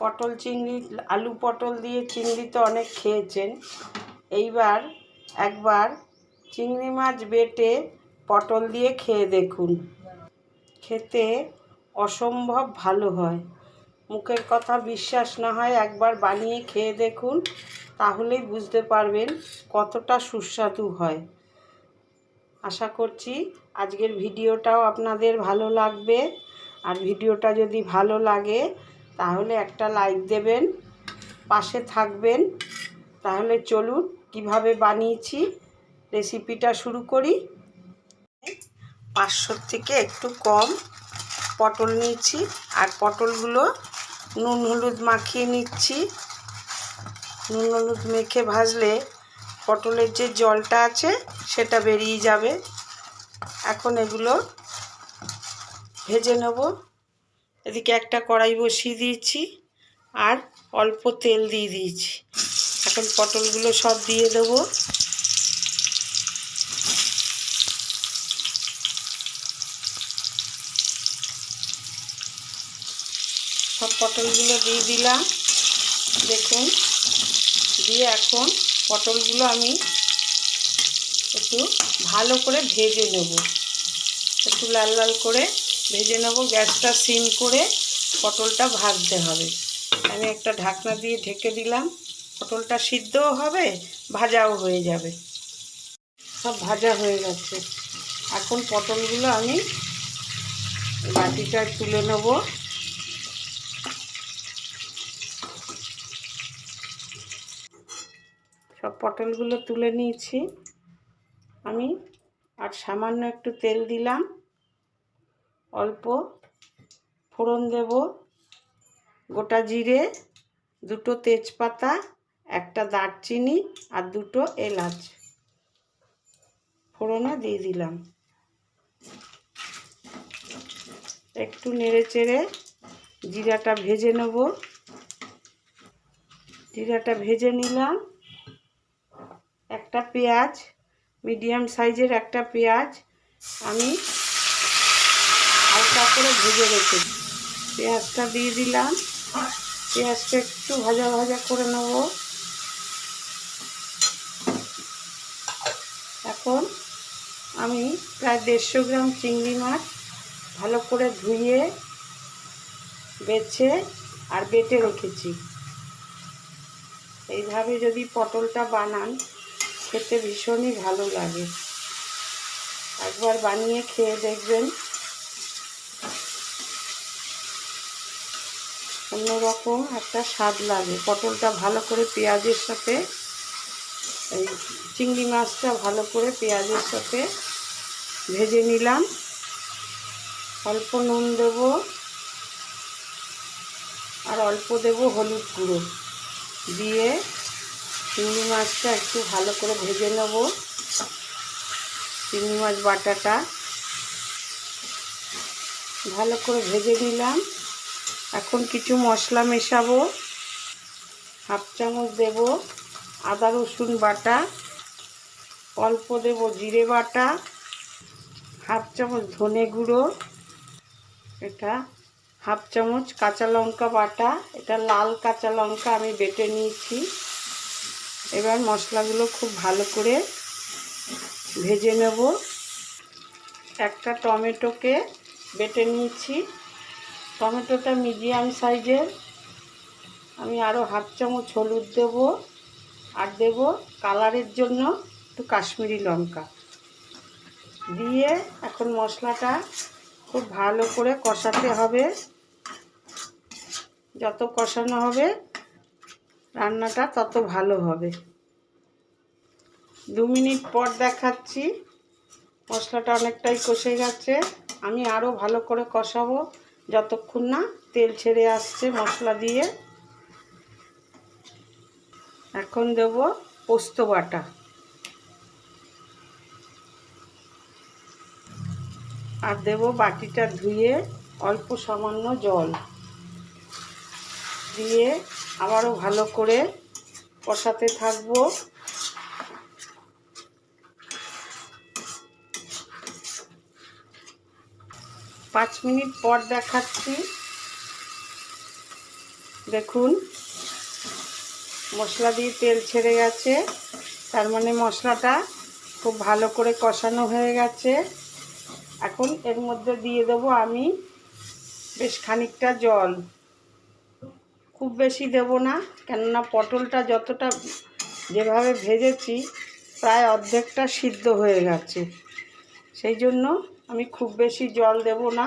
পটল চিংড়ি, আলু পটল দিয়ে চিংড়ি তো অনেক খেয়েছেন। এইবার একবার চিংড়ি মাছ বেটে পটল দিয়ে খেয়ে দেখুন, খেতে অসম্ভব ভালো হয়। মুখের কথা বিশ্বাস না হয় একবার বানিয়ে খেয়ে দেখুন, তাহলেই বুঝতে পারবেন কতটা সুস্বাদু হয়। আশা করছি আজকের ভিডিওটাও আপনাদের ভালো লাগবে। আর ভিডিওটা যদি ভালো লাগে তাহলে একটা লাইক দেবেন, পাশে থাকবেন। তাহলে চলুন কিভাবে বানিয়েছি রেসিপিটা শুরু করি। 500 থেকে একটু কম পটল নিয়েছি, আর পটলগুলো নুন হলুদ মাখিয়ে নিচ্ছি। নুন হলুদ মেখে ভাজলে পটলের যে জলটা আছে সেটা বেরিয়ে যাবে। এখন এগুলো ভেজে নেব। এদিকে একটা কড়াই বসিয়ে দিয়েছি আর অল্প তেল দিয়ে দিয়েছি। এখন পটলগুলো সব দিয়ে দেবো। সব পটলগুলো দিয়ে দিলাম, দেখুন। দিয়ে এখন পটলগুলো আমি একটু ভালো করে ভেজে নেব, একটু লাল লাল করে ভেজে নেব। গ্যাসটা সিম করে পটলটা ভাজতে হবে। আমি একটা ঢাকনা দিয়ে ঢেকে দিলাম, পটলটা সিদ্ধও হবে, ভাজাও হয়ে যাবে। সব ভাজা হয়ে গেছে। এখন পটলগুলো আমি বাটিটায় তুলে নেব। সব পটলগুলো তুলে নিয়েছি আমি। আর সামান্য একটু তেল দিলাম, অল্প ফোড়ন দেব। গোটা জিরে, দুটো তেজপাতা, একটা দারচিনি আর দুটো এলাচ ফোড়নে দিয়ে দিলাম। একটু নেড়ে চেড়ে জিরাটা ভেজে নেব। জিরাটা ভেজে নিলাম। একটা পেঁয়াজ, মিডিয়াম সাইজের একটা পেঁয়াজ আমি হালকা করে ভেজে রেখেছি। পেঁয়াজটা দিয়ে দিলাম। পেঁয়াজটা একটু ভাজা ভাজা করে নেব। এখন আমি প্রায় 150 গ্রাম চিংড়ি মাছ ভালো করে ধুয়ে বেছে আর বেটে রেখেছি। এইভাবে যদি পটলটা বানান খেতে ভীষণই ভালো লাগে। একবার বানিয়ে খেয়ে দেখবেন, অন্যরকম একটা স্বাদ লাগে। পটলটা ভালো করে পেঁয়াজের সাথে, এই চিংড়ি মাছটা ভালো করে পেঁয়াজের সাথে ভেজে নিলাম। অল্প নুন দেব আর অল্প দেব হলুদ গুঁড়ো দিয়ে চিংড়ি মাছটা একটু ভালো করে ভেজে নেব। চিংড়ি মাছ বাটাটা ভালো করে ভেজে নিলাম। এখন কিছু মশলা মেশাবো। হাফ চামচ দেব আদা রসুন বাটা, অল্প দেব জিরে বাটা, হাফ চামচ ধনে গুঁড়ো, এটা হাফ চামচ কাঁচা লঙ্কা বাটা। এটা লাল কাঁচা লঙ্কা আমি বেটে নিয়েছি। এবার মশলাগুলো খুব ভালো করে ভেজে নেব। একটা টমেটোকে বেটে নিয়েছি। টমেটোটা মিডিয়াম সাইজের। আমি আরও হাফ চামচ হলুদ দেব, আর দেব কালারের জন্য একটু কাশ্মীরি লঙ্কা দিয়ে এখন মশলাটা খুব ভালো করে কষাতে হবে। যত কষানো হবে রান্নাটা তত ভালো হবে। 2 মিনিট পর দেখাচ্ছি। মশলাটা অনেকটাই কষে গেছে। আমি আরও ভালো করে কষাবো যতক্ষণ না তেল ছেড়ে আসছে মশলা দিয়ে। এখন দেব পোস্ত বাটা আর দেব বাটিটা ধুয়ে অল্প সামান্য জল দিয়ে আবারও ভালো করে কষাতে থাকবো। 5 মিনিট পর দেখাচ্ছি। দেখুন মশলা দিয়ে তেল ছেড়ে গেছে, তার মানে মশলাটা খুব ভালো করে কষানো হয়ে গেছে। এখন এর মধ্যে দিয়ে দেবো আমি বেশ খানিকটা জল, খুব বেশি দেব না, কেননা পটলটা যতটা যেভাবে ভেজেছি প্রায় অর্ধেকটা সিদ্ধ হয়ে গেছে, সেই জন্য আমি খুব বেশি জল দেব না।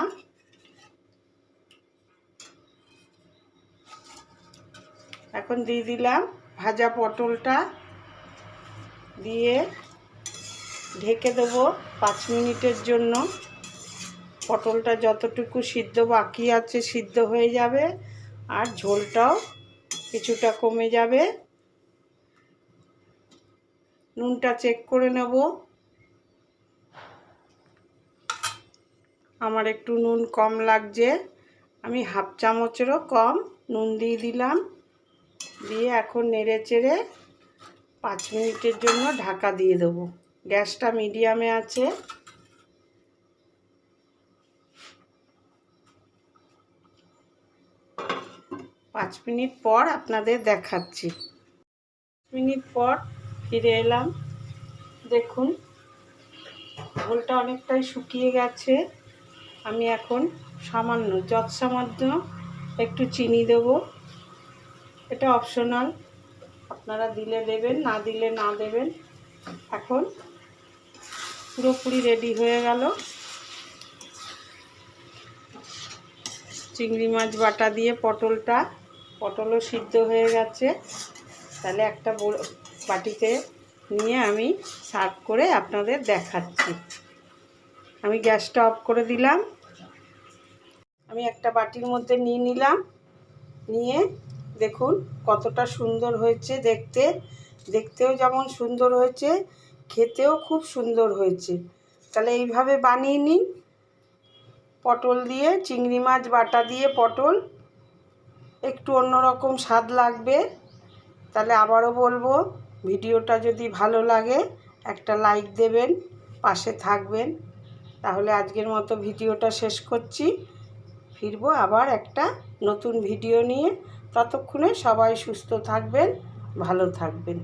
এখন দিয়ে দিলাম ভাজা পটলটা, দিয়ে ঢেকে দেবো 5 মিনিটের জন্য। পটলটা যতটুকু সিদ্ধ বাকি আছে সিদ্ধ হয়ে যাবে, আর ঝোলটাও কিছুটা কমে যাবে। নুনটা চেক করে নেব, আমার একটু নুন কম লাগছে, আমি হাফ চামচেরও কম নুন দিয়ে দিলাম। দিয়ে এখন নেড়ে চেড়ে 5 মিনিটের জন্য ঢাকা দিয়ে দেবো। গ্যাসটা মিডিয়ামে আছে। পাঁচ মিনিট পর আপনাদের দেখাচ্ছি। 5 মিনিট পর ফিরে এলাম। দেখুন ঝোলটা অনেকটাই শুকিয়ে গেছে। আমি এখন সামান্য যৎসামান্য একটু চিনি দেব, এটা অপশনাল, আপনারা দিলে দেবেন, না দিলে না দেবেন। এখন পুরোপুরি রেডি হয়ে গেল। চিংড়ি মাছ বাটা দিয়ে পটলও সিদ্ধ হয়ে গেছে। তাহলে একটা বাটিতে নিয়ে আমি সার্ভ করে আপনাদের দেখাচ্ছি। আমি গ্যাসটা অফ করে দিলাম। আমি একটা বাটির মধ্যে নিয়ে নিলাম, নিয়ে দেখুন কতটা সুন্দর হয়েছে দেখতেও যেমন সুন্দর হয়েছে, খেতেও খুব সুন্দর হয়েছে। তাহলে এইভাবে বানিয়ে নিন। পটল দিয়ে চিংড়ি মাছ বাটা দিয়ে পটল একটু অন্যরকম স্বাদ লাগবে। তাহলে আবারও বলবো, ভিডিওটা যদি ভালো লাগে একটা লাইক দেবেন, পাশে থাকবেন। তাহলে আজকের মতো ভিডিওটা শেষ করছি। ফিরবো আবার একটা নতুন ভিডিও নিয়ে। ততক্ষণে সবাই সুস্থ থাকবেন, ভালো থাকবেন।